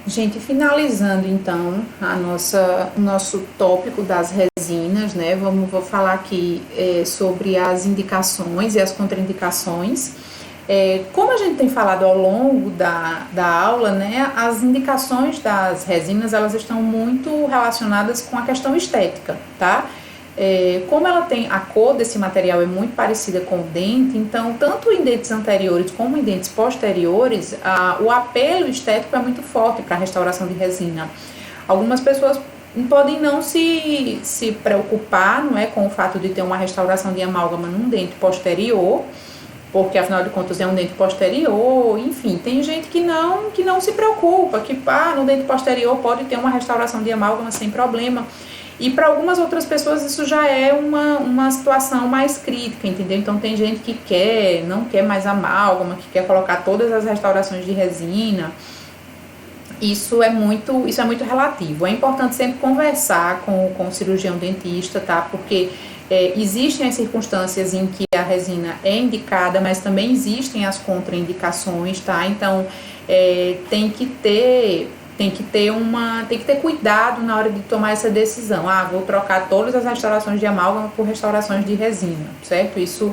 Gente, finalizando então o nosso tópico das resinas, né? Vou falar aqui sobre as indicações e as contraindicações. Como a gente tem falado ao longo da aula, né? As indicações das resinas, elas estão muito relacionadas com a questão estética, tá? Como ela tem a cor desse material é muito parecida com o dente, então tanto em dentes anteriores como em dentes posteriores, o apelo estético é muito forte para a restauração de resina. Algumas pessoas podem não se preocupar, não é, com o fato de ter uma restauração de amálgama num dente posterior, porque afinal de contas é um dente posterior, enfim, tem gente que não se preocupa, que no dente posterior pode ter uma restauração de amálgama sem problema. E para algumas outras pessoas isso já é uma situação mais crítica, entendeu? Então tem gente que não quer mais amálgama, que quer colocar todas as restaurações de resina. Isso é muito relativo. É importante sempre conversar com o cirurgião dentista, tá? Porque existem as circunstâncias em que a resina é indicada, mas também existem as contraindicações, tá? Então tem que ter cuidado na hora de tomar essa decisão. Vou trocar todas as restaurações de amálgama por restaurações de resina, certo? Isso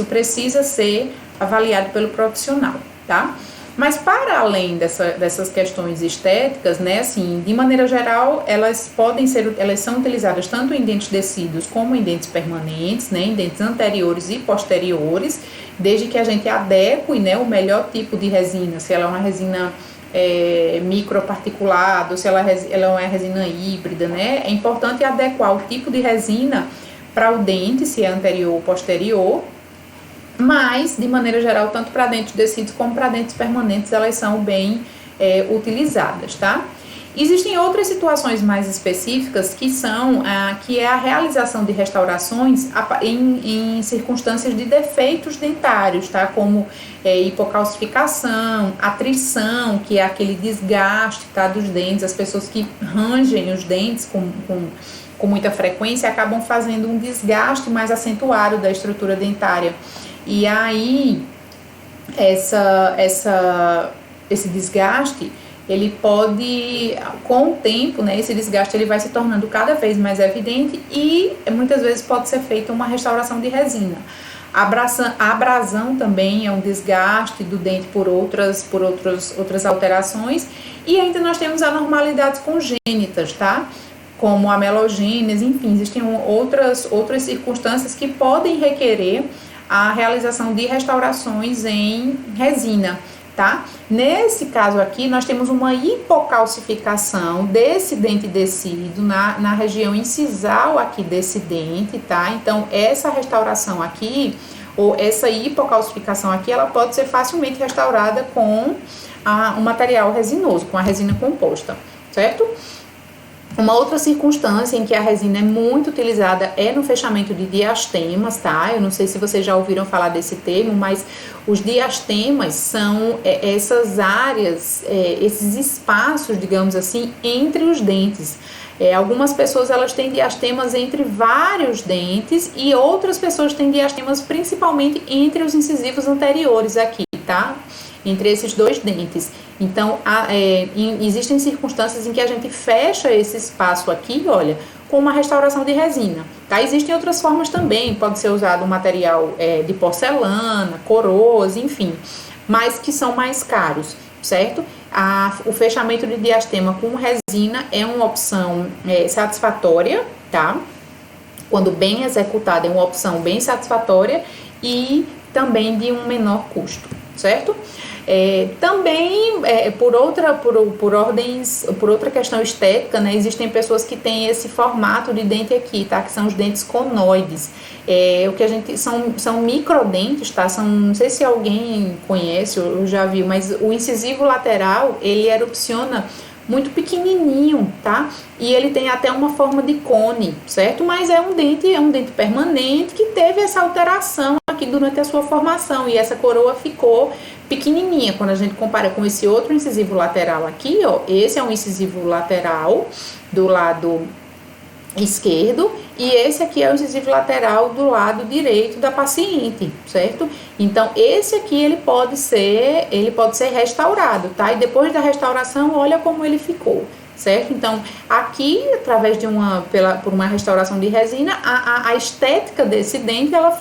precisa ser avaliado pelo profissional, tá? Mas para além dessas questões estéticas, né, assim, de maneira geral, elas são utilizadas tanto em dentes descidos como em dentes permanentes, né, em dentes anteriores e posteriores, desde que a gente adeque, né, o melhor tipo de resina, se ela é uma resina microparticulado, se ela é uma resina híbrida, né? É importante adequar o tipo de resina para o dente, se é anterior ou posterior, mas, de maneira geral, tanto para dentes descidos como para dentes permanentes, elas são bem utilizadas, tá? Existem outras situações mais específicas que é a realização de restaurações em circunstâncias de defeitos dentários, tá? Como hipocalcificação, atrição, que é aquele desgaste, tá, dos dentes. As pessoas que rangem os dentes com muita frequência acabam fazendo um desgaste mais acentuado da estrutura dentária. E aí, esse desgaste, ele pode, com o tempo, né, esse desgaste ele vai se tornando cada vez mais evidente e muitas vezes pode ser feita uma restauração de resina. A abrasão também é um desgaste do dente por outras alterações, e ainda nós temos anormalidades congênitas, tá? Como a melogênese, enfim, existem outras circunstâncias que podem requerer a realização de restaurações em resina, tá? Nesse caso aqui, nós temos uma hipocalcificação desse dente descido na região incisal aqui desse dente, tá? Então, essa restauração aqui, ou essa hipocalcificação aqui, ela pode ser facilmente restaurada com um material resinoso, com a resina composta, certo? Uma outra circunstância em que a resina é muito utilizada é no fechamento de diastemas, tá? Eu não sei se vocês já ouviram falar desse termo, mas os diastemas são essas áreas, esses espaços, digamos assim, entre os dentes. Algumas pessoas elas têm diastemas entre vários dentes e outras pessoas têm diastemas principalmente entre os incisivos anteriores aqui, tá? Entre esses dois dentes. Então, existem circunstâncias em que a gente fecha esse espaço aqui, olha, com uma restauração de resina, tá? Existem outras formas também, pode ser usado um material de porcelana, coroas, enfim, mas que são mais caros, certo? O fechamento de diastema com resina é uma opção satisfatória, tá? Quando bem executada, é uma opção bem satisfatória e também de um menor custo, certo? Também, por outra questão estética, né, existem pessoas que têm esse formato de dente aqui, tá? Que são os dentes conoides. O que a gente são microdentes, tá? Não sei se alguém conhece ou já viu, mas o incisivo lateral, ele erupciona muito pequenininho, tá? E ele tem até uma forma de cone, certo? Mas é um dente permanente que teve essa alteração aqui durante a sua formação e essa coroa ficou pequenininha. Quando a gente compara com esse outro incisivo lateral aqui, ó, esse é um incisivo lateral do lado esquerdo, e esse aqui é o incisivo lateral do lado direito da paciente, certo? Então esse aqui ele pode ser restaurado, tá? E depois da restauração, olha como ele ficou, certo? Então aqui, através de por uma restauração de resina, a estética desse dente, ela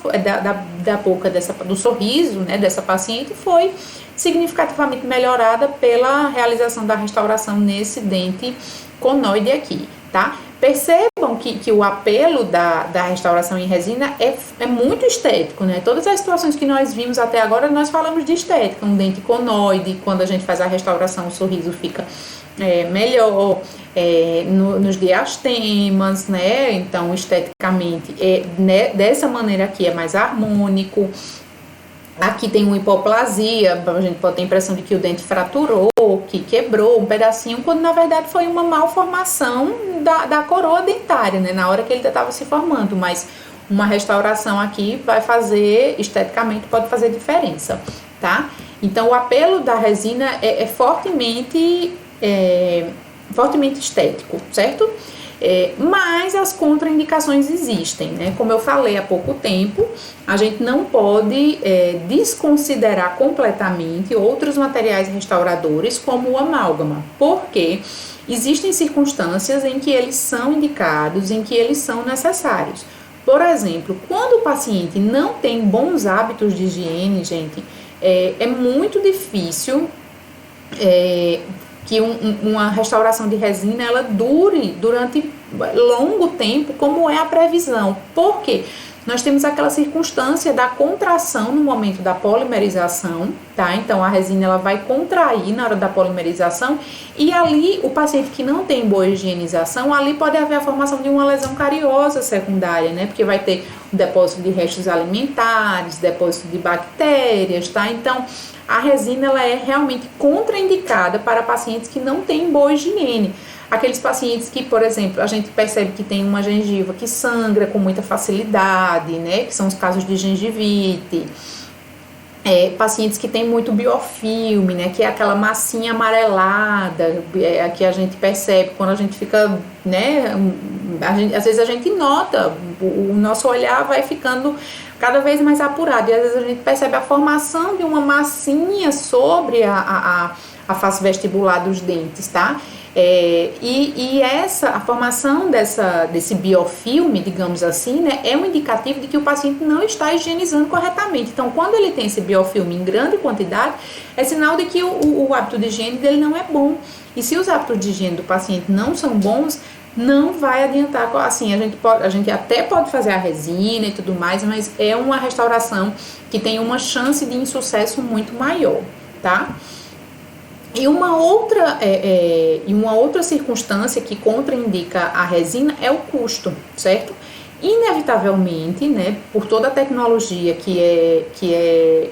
da boca do sorriso, né, dessa paciente, foi significativamente melhorada pela realização da restauração nesse dente conoide aqui, tá? Percebam que o apelo da restauração em resina é muito estético, né? Todas as situações que nós vimos até agora, nós falamos de estética. Um dente conoide, quando a gente faz a restauração, o sorriso fica melhor, nos diastemas, né? Então, esteticamente, né, dessa maneira aqui é mais harmônico. Aqui tem uma hipoplasia, a gente pode ter a impressão de que o dente fraturou, que quebrou um pedacinho, quando na verdade foi uma malformação da coroa dentária, né? Na hora que ele estava se formando, mas uma restauração aqui vai fazer, esteticamente, pode fazer diferença, tá? Então o apelo da resina é fortemente estético, certo? Mas as contraindicações existem, né? Como eu falei há pouco tempo, a gente não pode desconsiderar completamente outros materiais restauradores como o amálgama, porque existem circunstâncias em que eles são indicados, em que eles são necessários. Por exemplo, quando o paciente não tem bons hábitos de higiene, gente, é muito difícil que uma restauração de resina ela dure durante longo tempo, como é a previsão. Por quê? Nós temos aquela circunstância da contração no momento da polimerização, tá? Então a resina ela vai contrair na hora da polimerização, e ali o paciente que não tem boa higienização, ali pode haver a formação de uma lesão cariosa secundária, né? Porque vai ter um depósito de restos alimentares, depósito de bactérias, tá? Então a resina ela é realmente contraindicada para pacientes que não têm boa higiene. Aqueles pacientes que, por exemplo, a gente percebe que tem uma gengiva que sangra com muita facilidade, né? Que são os casos de gengivite. Pacientes que têm muito biofilme, né? Que é aquela massinha amarelada, que a gente percebe quando a gente fica, né? Às vezes a gente nota, o nosso olhar vai ficando cada vez mais apurado, e às vezes a gente percebe a formação de uma massinha sobre a face vestibular dos dentes, tá? A formação desse biofilme, digamos assim, né, é um indicativo de que o paciente não está higienizando corretamente. Então, quando ele tem esse biofilme em grande quantidade, é sinal de que o hábito de higiene dele não é bom. E se os hábitos de higiene do paciente não são bons, não vai adiantar. Assim, a gente até pode fazer a resina e tudo mais, mas é uma restauração que tem uma chance de insucesso muito maior, tá? E uma outra circunstância que contraindica a resina é o custo, certo? Inevitavelmente, né, por toda a tecnologia que é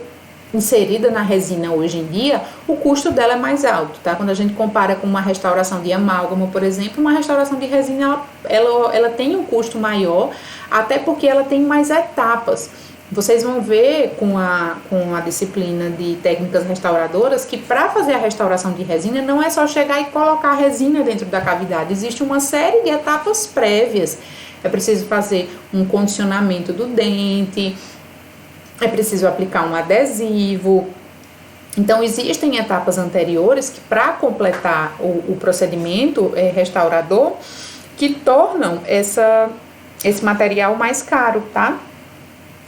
inserida na resina hoje em dia, o custo dela é mais alto, tá? Quando a gente compara com uma restauração de amálgama, por exemplo, uma restauração de resina, ela tem um custo maior, até porque ela tem mais etapas. Vocês vão ver com a disciplina de técnicas restauradoras que para fazer a restauração de resina não é só chegar e colocar a resina dentro da cavidade. Existe uma série de etapas prévias. É preciso fazer um condicionamento do dente, é preciso aplicar um adesivo. Então existem etapas anteriores que, para completar o procedimento restaurador, que tornam esse material mais caro, tá?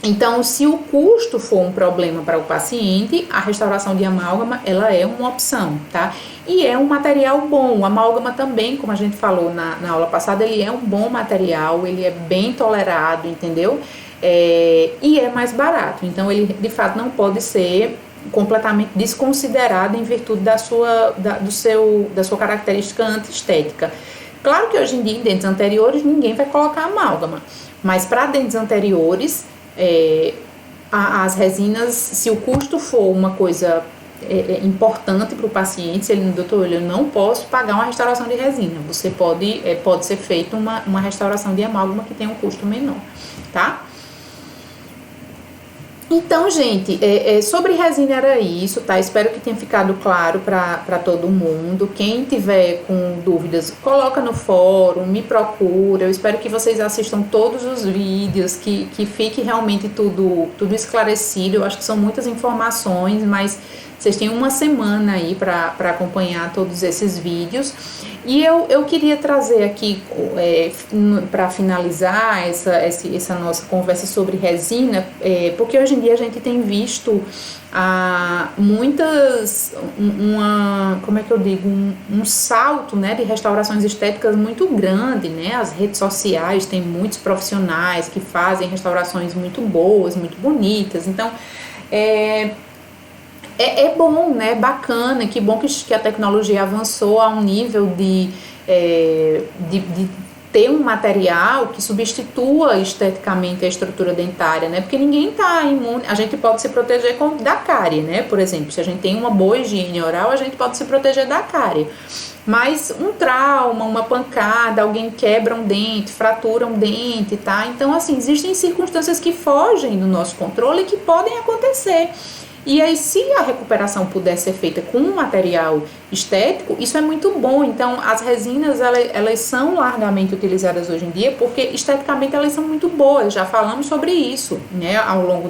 Então, se o custo for um problema para o paciente, a restauração de amálgama, ela é uma opção, tá? E é um material bom. O amálgama também, como a gente falou na aula passada, ele é um bom material, ele é bem tolerado, entendeu? E é mais barato. Então, ele, de fato, não pode ser completamente desconsiderado em virtude da sua característica antiestética. Claro que hoje em dia, em dentes anteriores, ninguém vai colocar amálgama. Mas para dentes anteriores, as resinas, se o custo for uma coisa importante para o paciente, se ele, doutor, eu não posso pagar uma restauração de resina, você pode ser feita uma restauração de amálgama que tem um custo menor, tá? Então, gente, sobre resina era isso, tá? Espero que tenha ficado claro para todo mundo. Quem tiver com dúvidas, coloca no fórum, me procura. Eu espero que vocês assistam todos os vídeos, que fique realmente tudo esclarecido. Eu acho que são muitas informações, mas vocês têm uma semana aí para acompanhar todos esses vídeos. E eu queria trazer aqui, para finalizar essa nossa conversa sobre resina, porque hoje em dia a gente tem visto como é que eu digo, um salto, né, de restaurações estéticas muito grande, né? As redes sociais têm muitos profissionais que fazem restaurações muito boas, muito bonitas. Então, é bom, né? Bacana, que bom que a tecnologia avançou a um nível de ter um material que substitua esteticamente a estrutura dentária, né? Porque ninguém está imune, a gente pode se proteger da cárie, né? Por exemplo, se a gente tem uma boa higiene oral, a gente pode se proteger da cárie. Mas um trauma, uma pancada, alguém quebra um dente, fratura um dente, tá? Então, assim, existem circunstâncias que fogem do nosso controle e que podem acontecer. E aí, se a recuperação puder ser feita com um material estético, isso é muito bom. Então, as resinas, elas são largamente utilizadas hoje em dia, porque esteticamente elas são muito boas. Já falamos sobre isso, né, ao longo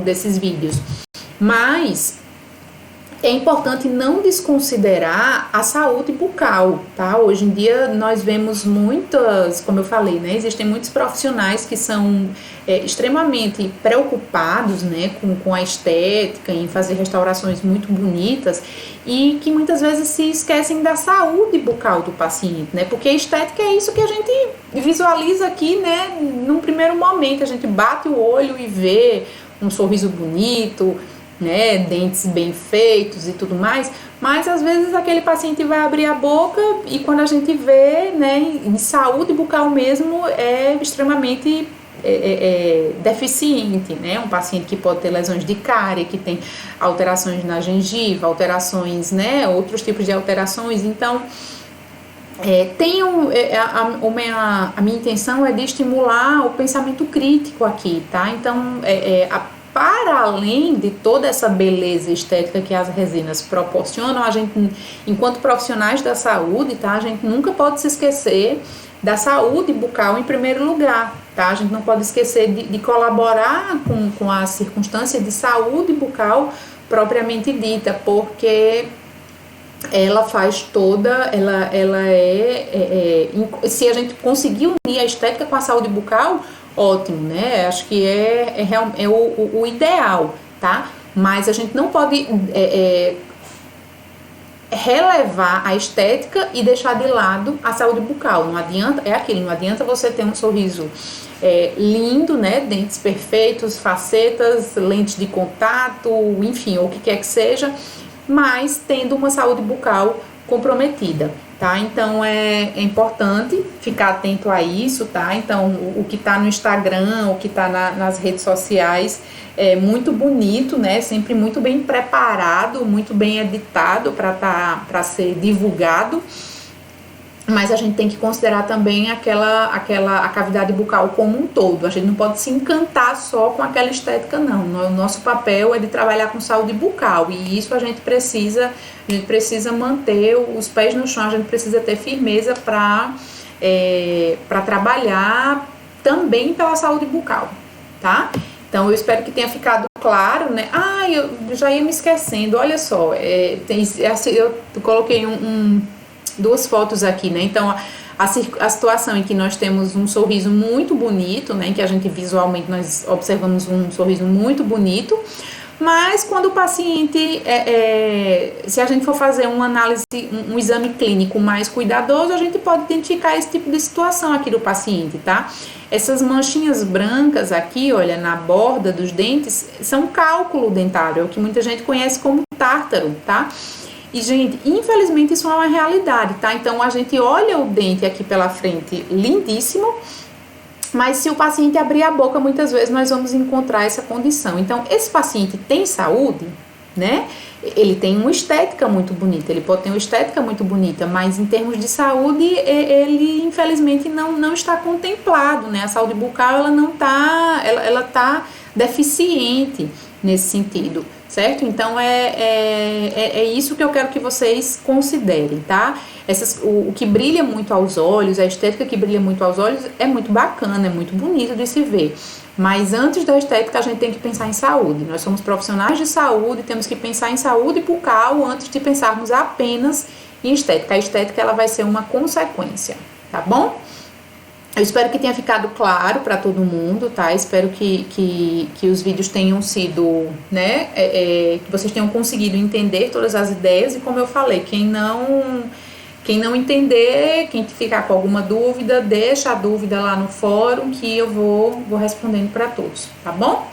desses vídeos. Mas é importante não desconsiderar a saúde bucal, tá? Hoje em dia nós vemos muitas, como eu falei, né? Existem muitos profissionais que são extremamente preocupados, né, com a estética, em fazer restaurações muito bonitas e que muitas vezes se esquecem da saúde bucal do paciente, né? Porque a estética é isso que a gente visualiza aqui, né? Num primeiro momento, a gente bate o olho e vê um sorriso bonito, né, dentes bem feitos e tudo mais, mas às vezes aquele paciente vai abrir a boca e quando a gente vê, né, em saúde bucal mesmo, é extremamente deficiente, né, um paciente que pode ter lesões de cárie, que tem alterações na gengiva, alterações, né, outros tipos de alterações. Então, a minha intenção é de estimular o pensamento crítico aqui, tá? Então, para além de toda essa beleza estética que as resinas proporcionam, a gente, enquanto profissionais da saúde, tá, a gente nunca pode se esquecer da saúde bucal em primeiro lugar, tá? A gente não pode esquecer de colaborar com a circunstância de saúde bucal propriamente dita, porque ela faz toda, se a gente conseguir unir a estética com a saúde bucal, ótimo, né? Acho que é o ideal, tá? Mas a gente não pode relevar a estética e deixar de lado a saúde bucal. Não adianta, não adianta você ter um sorriso lindo, né? Dentes perfeitos, facetas, lentes de contato, enfim, ou o que quer que seja, mas tendo uma saúde bucal comprometida, tá? Então é importante ficar atento a isso, tá? Então o que tá no Instagram, o que tá nas redes sociais é muito bonito, né? Sempre muito bem preparado, muito bem editado para ser divulgado. Mas a gente tem que considerar também a cavidade bucal como um todo. A gente não pode se encantar só com aquela estética, não. O nosso papel é de trabalhar com saúde bucal e isso a gente precisa manter os pés no chão, a gente precisa ter firmeza para trabalhar também pela saúde bucal, tá? Então eu espero que tenha ficado claro, né? Eu já ia me esquecendo, olha só, eu coloquei duas fotos aqui, né? Então, a situação em que nós temos um sorriso muito bonito, né? Em que a gente visualmente nós observamos um sorriso muito bonito, mas quando o paciente, se a gente for fazer uma análise, um exame clínico mais cuidadoso, a gente pode identificar esse tipo de situação aqui do paciente, tá? Essas manchinhas brancas aqui, olha, na borda dos dentes, são cálculo dentário, é o que muita gente conhece como tártaro, tá? E, gente, infelizmente isso é uma realidade, tá? Então, a gente olha o dente aqui pela frente, lindíssimo, mas se o paciente abrir a boca, muitas vezes nós vamos encontrar essa condição. Então, esse paciente tem saúde, né? Ele tem uma estética muito bonita, ele pode ter uma estética muito bonita, mas em termos de saúde, ele infelizmente não está contemplado, né? A saúde bucal, ela não tá, ela tá deficiente nesse sentido, certo? Então é isso que eu quero que vocês considerem, tá? O que brilha muito aos olhos, a estética que brilha muito aos olhos é muito bacana, é muito bonito de se ver. Mas antes da estética a gente tem que pensar em saúde. Nós somos profissionais de saúde, temos que pensar em saúde bucal antes de pensarmos apenas em estética. A estética ela vai ser uma consequência, tá bom? Eu espero que tenha ficado claro para todo mundo, tá? Espero que os vídeos tenham sido, né? Que vocês tenham conseguido entender todas as ideias. E como eu falei, quem não entender, quem ficar com alguma dúvida, deixa a dúvida lá no fórum que eu vou respondendo para todos, tá bom?